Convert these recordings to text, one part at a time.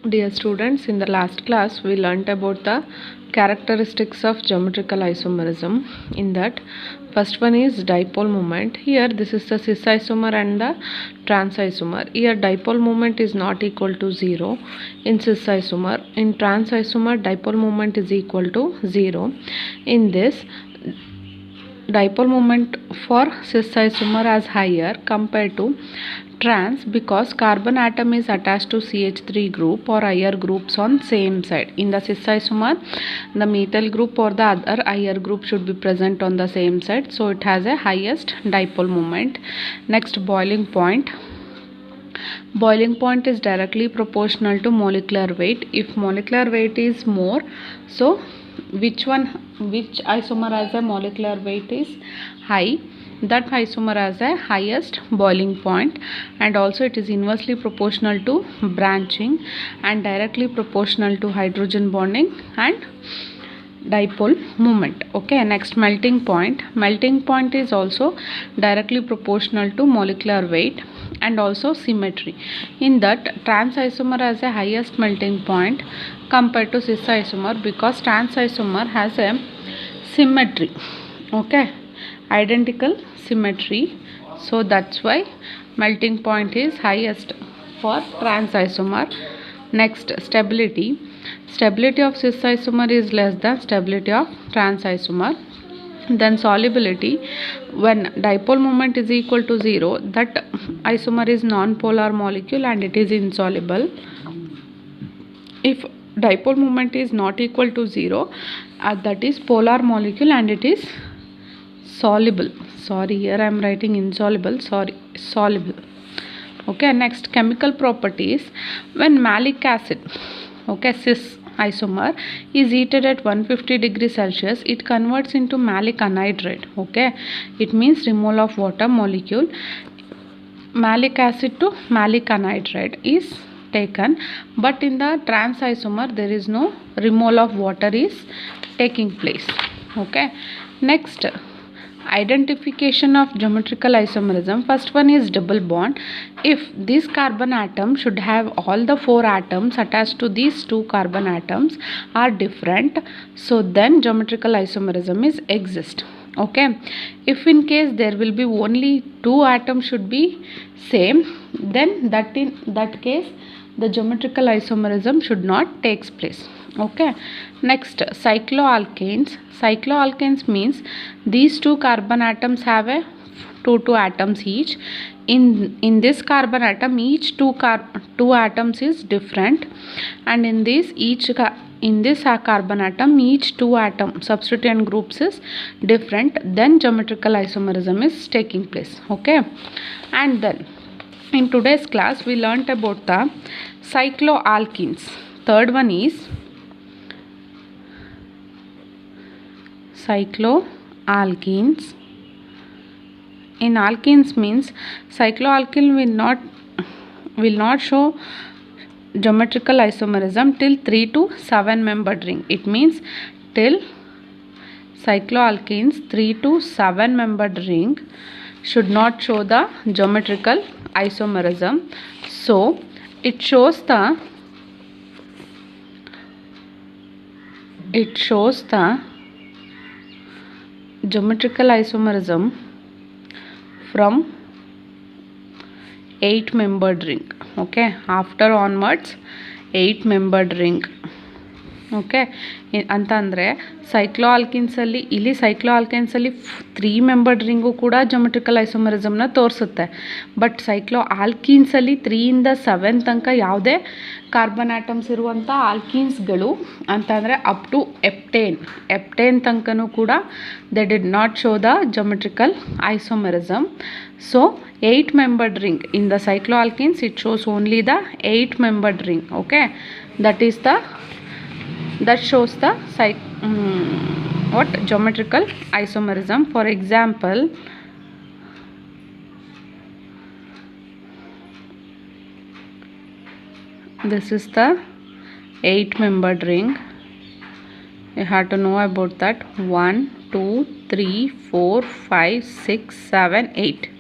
Dear students, in the last class we learnt about the characteristics of geometrical isomerism. In that, first one is dipole moment. Here this is the cis isomer and the trans isomer. Here dipole moment is not equal to 0 in cis isomer. In trans isomer dipole moment is equal to 0. In this, dipole moment for cis isomer is higher compared to trans because carbon atom is attached to CH3 group or higher groups on same side. In the cis isomer, the methyl group or the other higher group should be present on the same side, so it has a highest dipole moment. Next, boiling point. Boiling point is directly proportional to molecular weight. If molecular weight is more, so which isomer has a molecular weight is high, that isomer has a highest boiling point, and also it is inversely proportional to branching and directly proportional to hydrogen bonding and dipole moment. Okay, next, melting point. Melting point is also directly proportional to molecular weight and also symmetry. In that, trans isomer has a highest melting point compared to cis isomer because trans isomer has a symmetry. Okay, identical symmetry, so that's why melting point is highest for trans isomer. Next, stability. Stability of cis isomer is less than stability of trans isomer. Then solubility. When dipole moment is equal to 0, that isomer is non-polar molecule and it is insoluble. If dipole moment is not equal to 0, that is polar molecule and it is soluble. Sorry, here I am writing insoluble. Sorry, soluble. Okay, next, chemical properties. When malic acid, okay, cis isomer is heated at 150 degrees Celsius, it converts into malic anhydride. Okay, it means removal of water molecule. Malic acid to malic anhydride is taken, but in the trans isomer there is no removal of water is taking place. Okay, next, identification of geometrical isomerism. First one is double bond. If this carbon atom should have all the 4 atoms attached to these 2 carbon atoms are different, so then geometrical isomerism is exist. Okay, if in case there will be only 2 atoms should be same, then in that case the geometrical isomerism should not takes place. Okay, next, cycloalkanes. Cycloalkanes means these 2 carbon atoms have a 2 atoms each. In this carbon atom, each 2 atoms is different, and in this carbon atom each 2 atom substituent groups is different, then geometrical isomerism is taking place. Okay, and then in today's class we learnt about the cycloalkenes. Third one is cycloalkenes. In alkenes means cycloalkene will not show geometrical isomerism till 3 to 7 membered ring. It means till cycloalkenes 3 to 7 membered ring should not show the geometrical isomerism. So it shows the geometrical isomerism from 8 membered ring. Okay, after onwards 8 membered ring. Okay ಅಂತಂದರೆ ಸೈಕ್ಲೋಆಲ್ಕಿನ್ಸಲ್ಲಿ ಇಲ್ಲಿ ಸೈಕ್ಲೋಆಲ್ಕೈನ್ಸಲ್ಲಿ 3 membered ring ಕೂಡ geometrical ಐಸೋಮರಿಸಮ್ನ ತೋರಿಸುತ್ತೆ. But ಸೈಕ್ಲೋಆಲ್ಕೀನ್ಸಲ್ಲಿ 3 ಇಂದ 7 ತನಕ ಯಾವುದೇ carbon atoms ಇರುವಂಥ ಆಲ್ಕೀನ್ಸ್ಗಳು ಅಂತಂದರೆ up to ಎಪ್ಟೇನ್ ತನಕನೂ ಕೂಡ they did not show the geometrical isomerism. So 8 membered ring in the cycloalkenes, it shows only the 8 membered ring. Okay, that shows the geometrical isomerism. For example, this is the 8 membered ring. You have to know about that. 1 2 3 4 5 6 7 8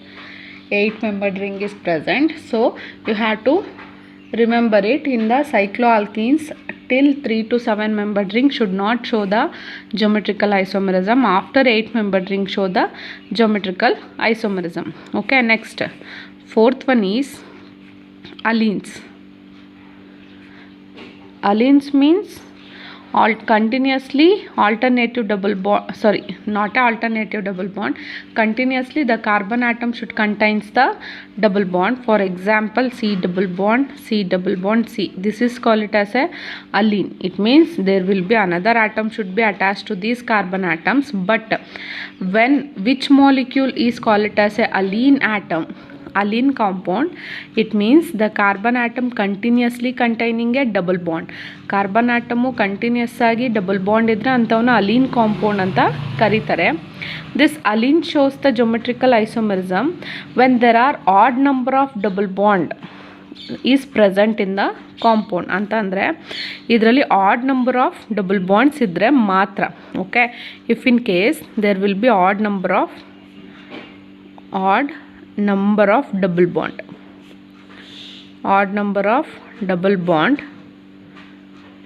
membered ring is present. So you have to Remember it, in the cycloalkenes till 3 to 7 membered ring should not show the geometrical isomerism. After 8 membered ring show the geometrical isomerism. Okay, next fourth one is allenes. Allenes means continuously alternative double bond, sorry, not alternative double bond, continuously the carbon atom should contains the double bond. For example, C double bond, C double bond, C. This is called it as a allene. It means there will be another atom should be attached to these carbon atoms, but when which molecule is called it as a allene atom, allene compound, it means the carbon atom continuously containing a double bond. Carbon atom continuous agi double bond idre antavana allene compound anta karitare. This allene shows the geometrical isomerism when there are odd number of double bond is present in the compound. ಅಂತ ಅಂದರೆ ಇದರಲ್ಲಿ odd number of double bonds ಇದ್ದರೆ ಮಾತ್ರ. Okay, if in case there will be odd number of double bond, odd number of double bond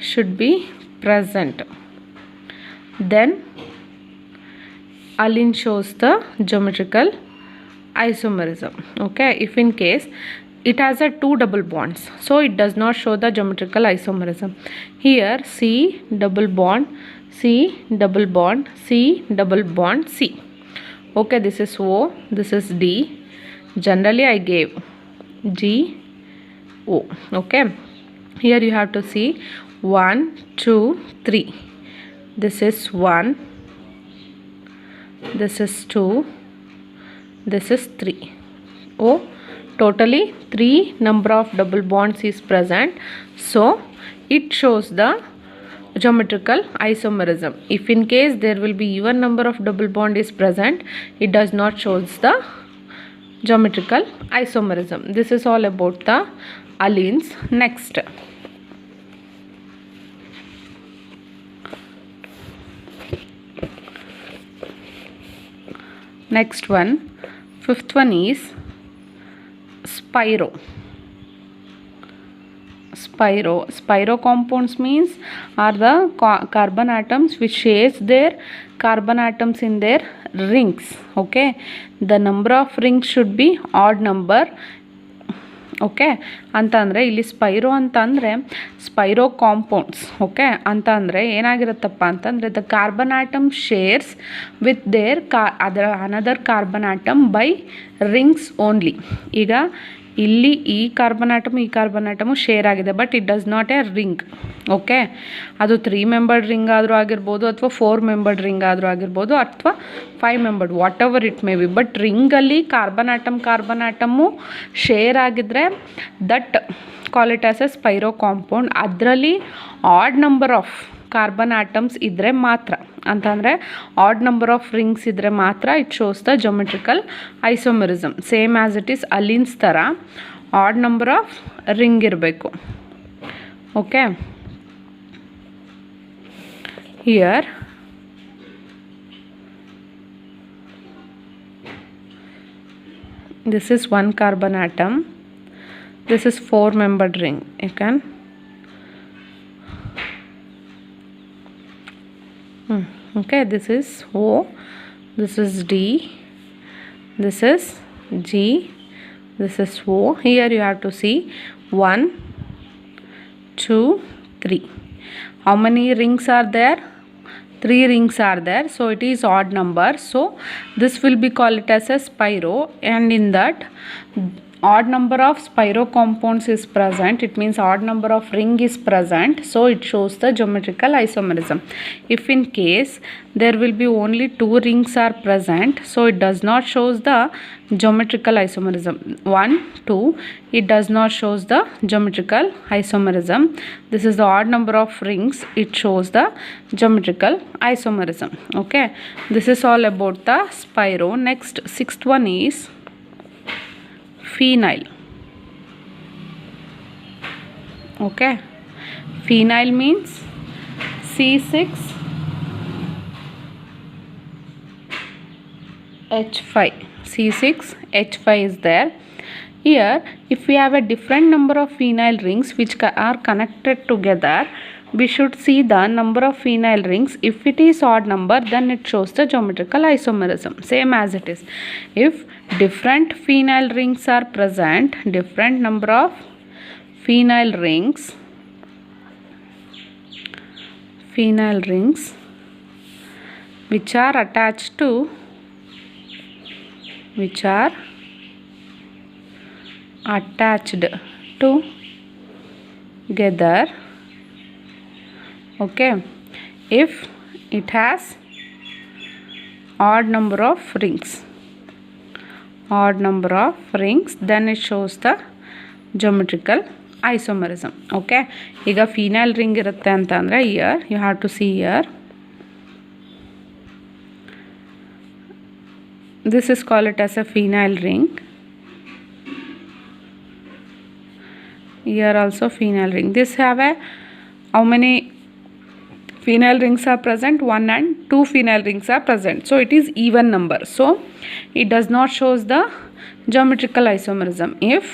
should be present, then allene shows the geometrical isomerism. Okay, if in case it has a 2 double bonds, so it does not show the geometrical isomerism. Here C double bond, C double bond, C double bond, C. Okay, this is O, this is D. Generally I gave G, O. Okay, here you have to see 1, 2, 3. This is 1, this is 2, this is 3. Oh, totally 3 number of double bonds is present, so it shows the geometrical isomerism. If in case there will be even number of double bond is present, it does not shows the geometrical isomerism. This is all about the allenes. Next one, fifth one is spiro. Spiro compounds means are the carbon atoms which shares their carbon atoms in their rings. Okay, the number of rings should be odd number. Okay ಅಂತ ಅಂದರೆ ಇಲ್ಲಿ spiro ಅಂತ ಅಂದರೆ spiro compounds. Okay ಅಂತ ಅಂದರೆ ಏನಾಗಿರುತ್ತಪ್ಪ ಅಂತಂದರೆ the carbon atom shares with their another carbon atom by rings only. ಈಗ ಇಲ್ಲಿ ಈ ಕಾರ್ಬನ್ ಆಟಮು ಶೇರ್ ಆಗಿದೆ, but it does not A ring. Okay, ಅದು 3 ಮೆಂಬರ್ಡ್ ರಿಂಗ್ ಆದರೂ ಆಗಿರ್ಬೋದು, ಅಥವಾ 4 ಮೆಂಬರ್ಡ್ ರಿಂಗ್ ಆದರೂ ಆಗಿರ್ಬೋದು, ಅಥವಾ 5 membered, whatever it may be. But ರಿಂಗಲ್ಲಿ ಕಾರ್ಬನ್ ಆಟಮು ಶೇರ್ ಆಗಿದ್ದರೆ that call it as a spiro compound. ಅದರಲ್ಲಿ odd number of carbon atoms ಇದ್ದರೆ ಮಾತ್ರ, ಅಂತಂದರೆ ಆಡ್ ನಂಬರ್ ಆಫ್ ರಿಂಗ್ಸ್ ಇದ್ದರೆ ಮಾತ್ರ it shows the geometrical isomerism. Same as it is allenes ಥರ odd number of ring ಇರಬೇಕು. Okay, here this is 1 carbon atom, this is 4 membered ring. You can okay, this is O, this is D, this is G, this is O. Here you have to see 1, 2, 3. How many rings are there? 3 rings are there, so it is odd number, so this will be called it as a spiro, and in that odd number of spiro compounds is present. It means odd number of ring is present, so it shows the geometrical isomerism. If in case there will be only 2 rings are present, so it does not shows the geometrical isomerism. 1, 2, it does not shows the geometrical isomerism. This is the odd number of rings, it shows the geometrical isomerism. Okay, this is all about the spiro. Next, sixth one is phenyl. Okay, phenyl means C6H5. C6H5 is there. Here, if we have a different number of phenyl rings which are connected together, we should see the number of phenyl rings. If it is odd number, then it shows the geometrical isomerism. Same as it is. If different phenyl rings are present, different number of phenyl rings which are attached together, okay, if it has odd number of rings, then it shows the geometrical isomerism. Okay, ಈಗ phenyl ring ಇರುತ್ತೆ ಅಂತ ಅಂದರೆ here you have to see here, this is called it as a phenyl ring. Here also phenyl ring. This have a how many phenyl rings are present? 1 and 2 phenyl rings are present. So it is even number. So it does not shows the geometrical isomerism. If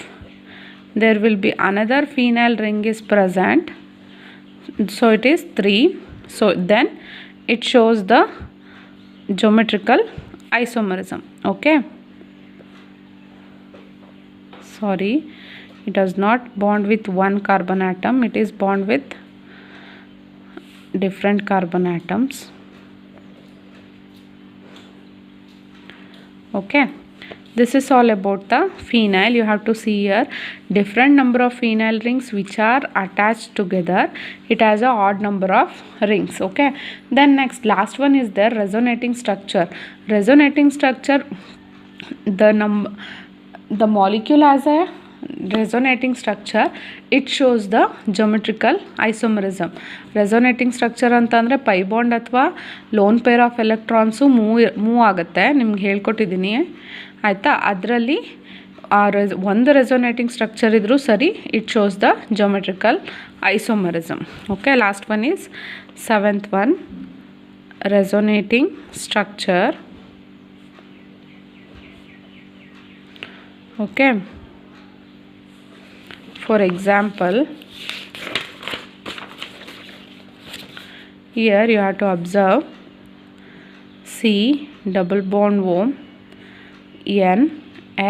there will be another phenyl ring is present, so it is 3. So then it shows the geometrical isomerism. Okay. Sorry, it does not bond with one carbon atom. It is bond with different carbon atoms. Okay, this is all about the phenyl. You have to see here different number of phenyl rings which are attached together. It has a odd number of rings. Okay, then next last one is the resonating structure. Resonating structure, the molecule has a resonating structure, it shows the geometrical isomerism. Resonating structure ಅಂತಂದರೆ pi bond ಅಥವಾ loan pair of electrons move ಆಗುತ್ತೆ, ನಿಮ್ಗೆ ಹೇಳ್ಕೊಟ್ಟಿದ್ದೀನಿ ಆಯಿತಾ. ಅದರಲ್ಲಿ ಒಂದು resonating structure ಇದ್ದರೂ ಸರಿ, it shows the geometrical isomerism. Okay, last one is 7th one, resonating structure. Okay, for example, here you have to observe C double bond O N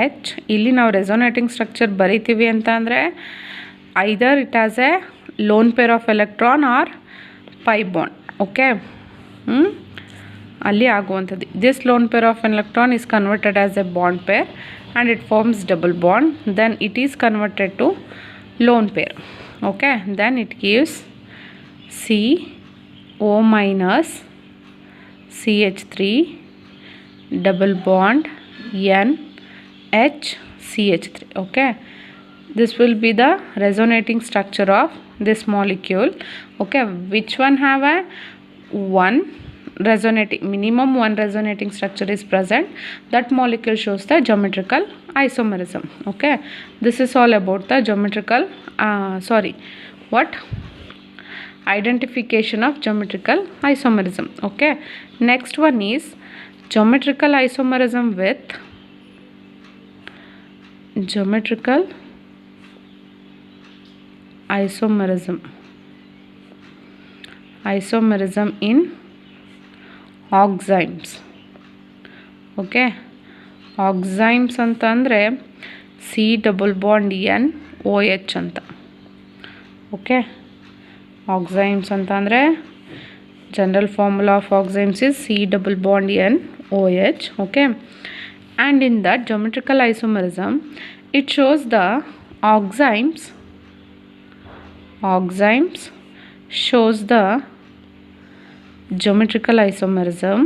H. ಇಲ್ಲಿ ನಾವು resonating structure ಬರಿತೀವಿ ಅಂತ ಅಂದರೆ either it has a lone pair of electron or pi bond. Okay, ಅಲ್ಲಿ ಆಗುವಂಥದ್ದು. This lone pair of electron is converted as a bond pair and it forms double bond, then it is converted to lone pair. Okay, then it gives CO minus CH3 double bond NH CH3. Okay, this will be the resonating structure of this molecule. Okay, which one have a one resonating, minimum one resonating structure is present, that molecule shows the geometrical isomerism. Okay, this is all about the geometrical identification of geometrical isomerism. Okay, next one is geometrical isomerism with geometrical isomerism in oximes. Okay, oximes ಅಂತ ಅಂದರೆ C double bond N O H ಅಂತ. Okay, oximes ಅಂತ ಅಂದರೆ general formula of oximes is C double bond N O H. Okay, and in that geometrical isomerism it shows the oximes shows the geometrical isomerism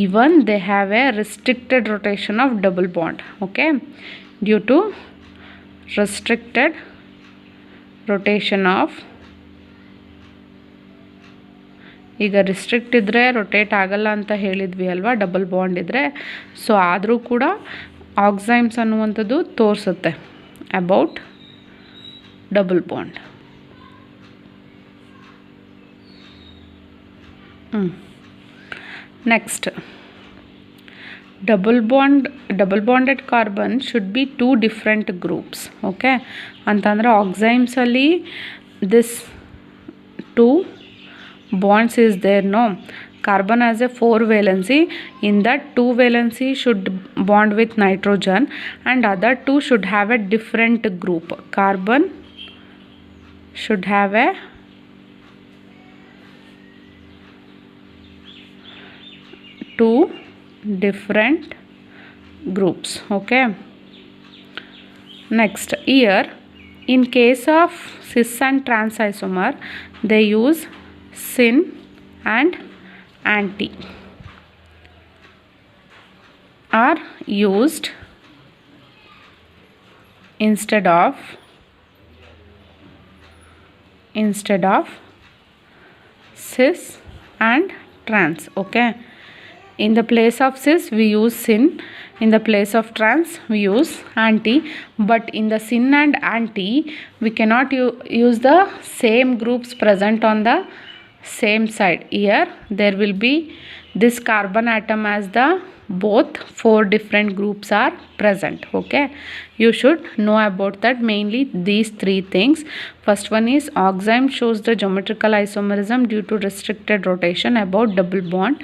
even they have a restricted rotation of double bond. Okay, due to restricted rotation of, ಈಗ restrict ಇದ್ದರೆ rotate ಆಗಲ್ಲ ಅಂತ ಹೇಳಿದ್ವಿ ಅಲ್ವಾ double bond ಇದ್ದರೆ. So ಆದರೂ ಕೂಡ ಆಕ್ಸೈಮ್ಸ್ ಅನ್ನುವಂಥದ್ದು ತೋರಿಸುತ್ತೆ about double bond. Next double bonded carbon should be two different groups. Okay, ಅಂತಂದ್ರೆ oxymes ಅಲ್ಲಿ this two bonds is there, no? Carbon has a 4 valency. In that 2 valency should bond with nitrogen and other 2 should have a different group. Carbon should have a two different groups. Okay, next, here in case of cis and trans isomer they use syn and anti are used instead of cis and trans. Okay, in the place of cis we use syn, in the place of trans we use anti, but in the syn and anti we cannot use the same groups present on the same side. Here there will be this carbon atom as the both 4 different groups are present. Okay, you should know about that, mainly these 3 things. First one is oxime shows the geometrical isomerism due to restricted rotation about double bond,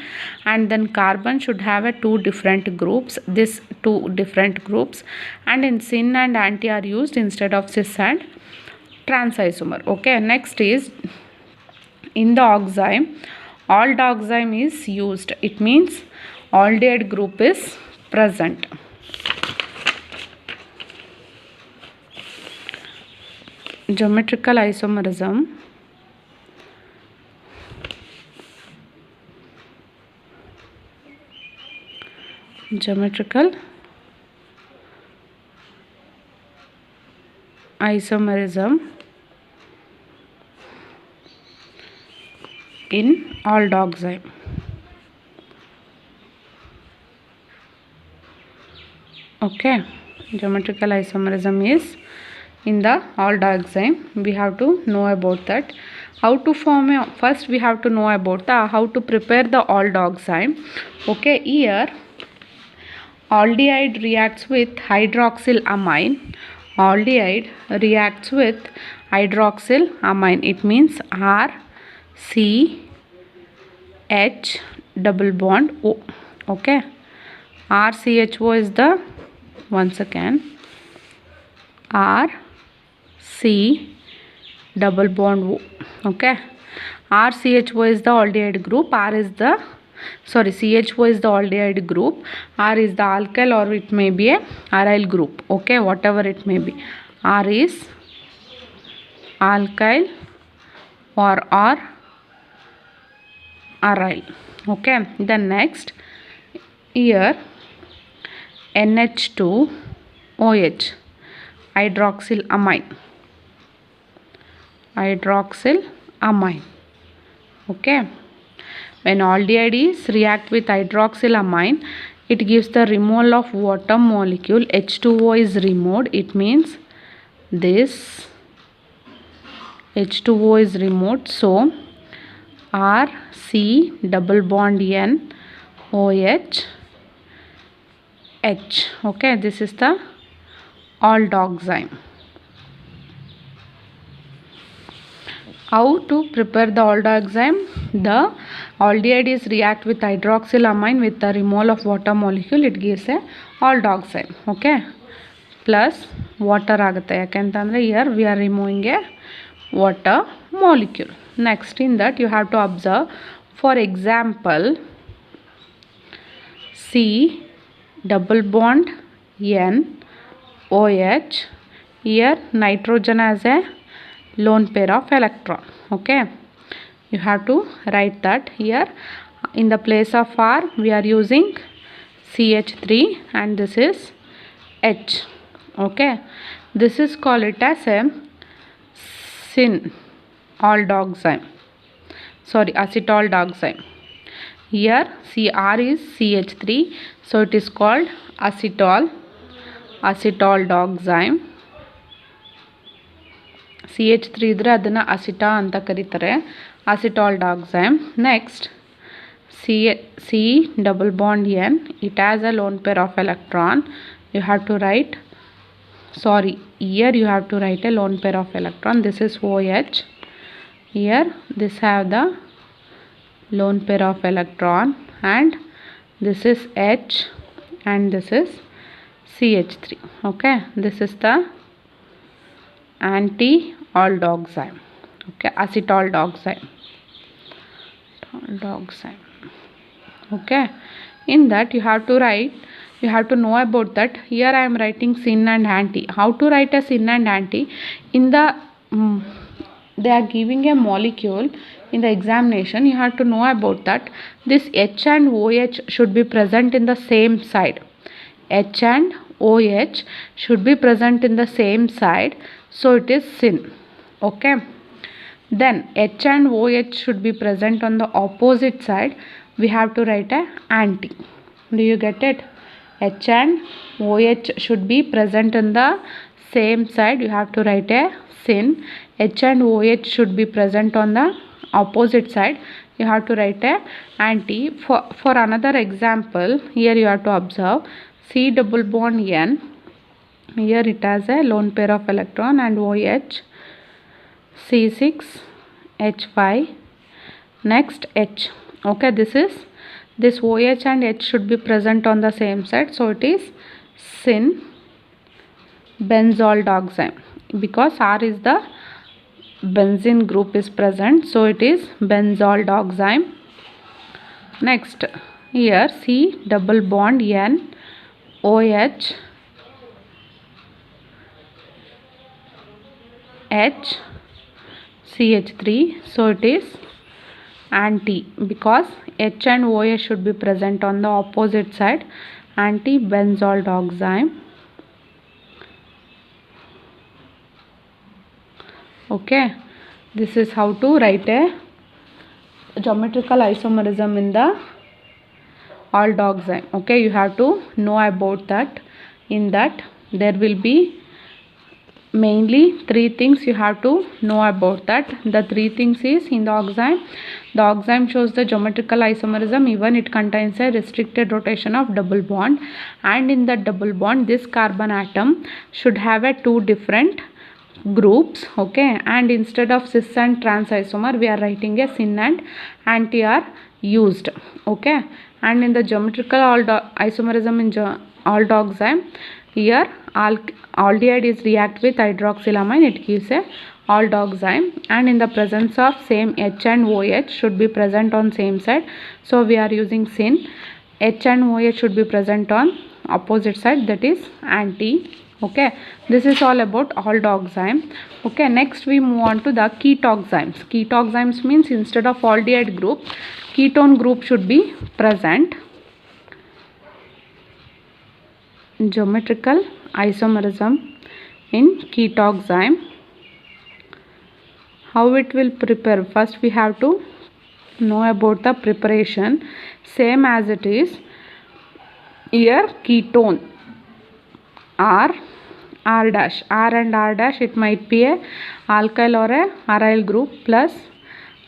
and then carbon should have a 2 different groups, this 2 different groups, and in syn and anti are used instead of cis and trans isomer. Okay, next is in the oxime aldoxime is used. It means aldehyde group is present. Geometrical isomerism in aldoxime. Okay, geometrical isomerism is in the aldoxime. We have to know about that. How to form a, first we have to know about the how to prepare the aldoxime. Okay, here aldehyde reacts with hydroxylamine. Aldehyde reacts with hydroxylamine. It means RCH double bond O. Okay, RCHO is the, once again, RC double bond O. Okay, RCHO is the aldehyde group, CHO is the aldehyde group, R is the alkyl or it may be a aryl group. Okay, whatever it may be, R is alkyl or aryl. Okay, then next, here NH2OH hydroxylamine. Okay, when aldehydes react with hydroxylamine it gives the removal of water molecule. H2O is removed. It means this H2O is removed, so RC double bond N OH H. Okay, this is the aldoxime. How to prepare the aldoxime? The aldehydes react with hydroxylamine with the removal of water molecule. It gives a aldoxime. Okay, plus water ಆಗುತ್ತೆ, ಯಾಕೆಂತಂದರೆ here we are removing a water molecule. Next, in that you have to observe, for example, C double bond N OH. Here nitrogen has a lone pair of electron. Okay, you have to write that. Here in the place of R we are using CH3 and this is H. Okay, this is called it as a syn aldoxime, sorry, acetaldoxime. Here Cr is CH3, so it is called acetaldoxime. CH3 ಇದ್ರೆ ಅದನ್ನು ಅಸಿಟಾ ಅಂತ ಕರೀತಾರೆ, acetaldoxime. Next, C double bond N, it has a lone pair of electron. You have to write, sorry, here you have to write a lone pair of electron. This is OH. Here this have the lone pair of electron, and this is H, and this is CH3. Okay, this is the anti-aldoxime. Okay, acetaldoxime. Okay, in that you have to write, you have to know about that. Here I am writing syn and anti. How to write a syn and anti? In the they are giving a molecule in the examination, you have to know about that. This H and OH should be present in the same side. H and OH should be present in the same side, so it is syn. Okay, then H and OH should be present on the opposite side. We have to write a anti. Do you get it? H and OH should be present in the same side. You have to write a syn. H and OH should be present on the opposite side. You have to write a anti. For another example, here you have to observe C double bond N. Here it has a lone pair of electron and OH. C6H5. Next H. Okay, this OH and H should be present on the same side, so it is syn benzaldoxime, because R is the benzene group is present, so it is benzaldoxime. Next, here C double bond N OH H CH3, so it is anti, because H and OH should be present on the opposite side. Anti-benzaldoxime. Okay, this is how to write a geometrical isomerism in the aldoxime. Okay, you have to know about that. In that there will be mainly three things you have to know about that. The three things is, in the oxime shows the geometrical isomerism even it contains a restricted rotation of double bond, and in that double bond this carbon atom should have a two different groups. Okay, and instead of cis and trans isomer we are writing a syn and anti are used. Okay, and in the geometrical isomerism in aldoxime, here aldehyde is react with hydroxylamine, it gives a aldoxime, and in the presence of same H and OH should be present on same side, so we are using syn. H and OH should be present on opposite side, that is anti. Okay, this is all about aldoxime. Okay, next we move on to the ketoxymes. Ketoxymes means instead of aldehyde group, ketone group should be present. Geometrical isomerism in ketoxyme. How it will prepare? First we have to know about the preparation, same as it is. Here ketone R dash, R and R dash, it might be a alkyl or a aryl group, plus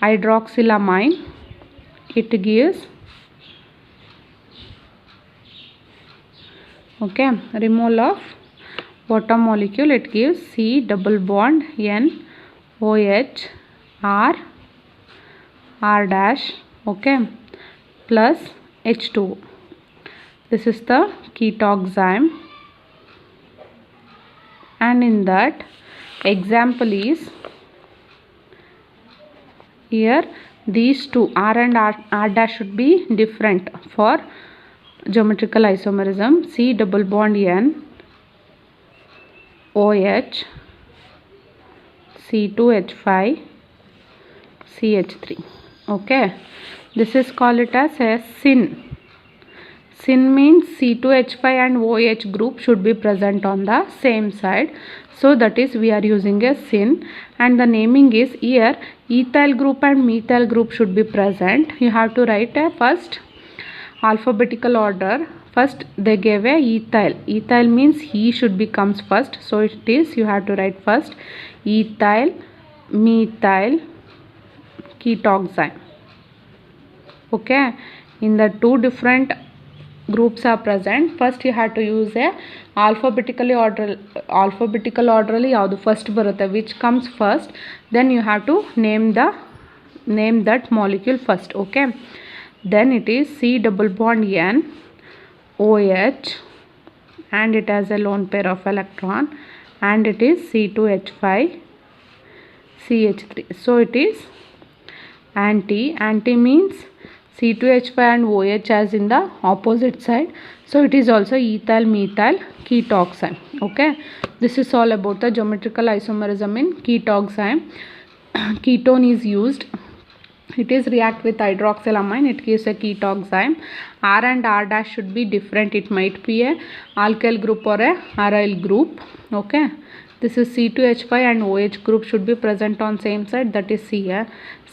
hydroxylamine, it gives, okay, removal of bottom molecule, it gives C double bond N OH R dash, okay, plus H2O. This is the ketoxyme, and in that example is, here these two R and R dash should be different for geometrical isomerism. C double bond N OH C2H5 CH3. Okay, this is called it as a syn. Syn means C2H5 and OH group should be present on the same side, so that is we are using a syn, and the naming is, here ethyl group and methyl group should be present. You have to write a first alphabetical order. First they gave a ethyl. Ethyl means he should be comes first, so it is, you have to write first ethyl, methyl, ketoxyme. Okay, in the two different groups are present. First you have to use a alphabetical orderly ಯಾವುದು first ಬರುತ್ತೆ, which comes first, then you have to name that molecule first. Okay, then it is C double bond N OH and it has a lone pair of electron and it is C2H5 CH3. So it is anti means C2H5 and OH as in the opposite side, so it is also ethyl methyl ketoxime. Okay, this is all about the geometrical isomerism in ketoxime. Ketone is used, it is react with hydroxylamine, it gives a ketoxime. R and R dash should be different, it might be a alkyl group or a aryl group. Okay, this is C2H5 and OH group should be present on same side, that is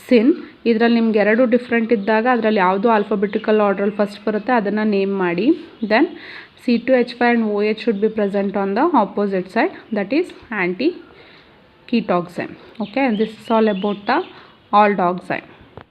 sin. ಇದರಲ್ಲಿ ನಿಮ್ಗೆ ಎರಡು different ಇದ್ದಾಗ ಅದರಲ್ಲಿ ಯಾವುದು alphabetical ಆರ್ಡ್ರಲ್ಲಿ first ಬರುತ್ತೆ ಅದನ್ನು name ಮಾಡಿ. Then C2H5 and OH should be present on the opposite side, that is anti ketoxime. Okay, this is all about the aldol oxime.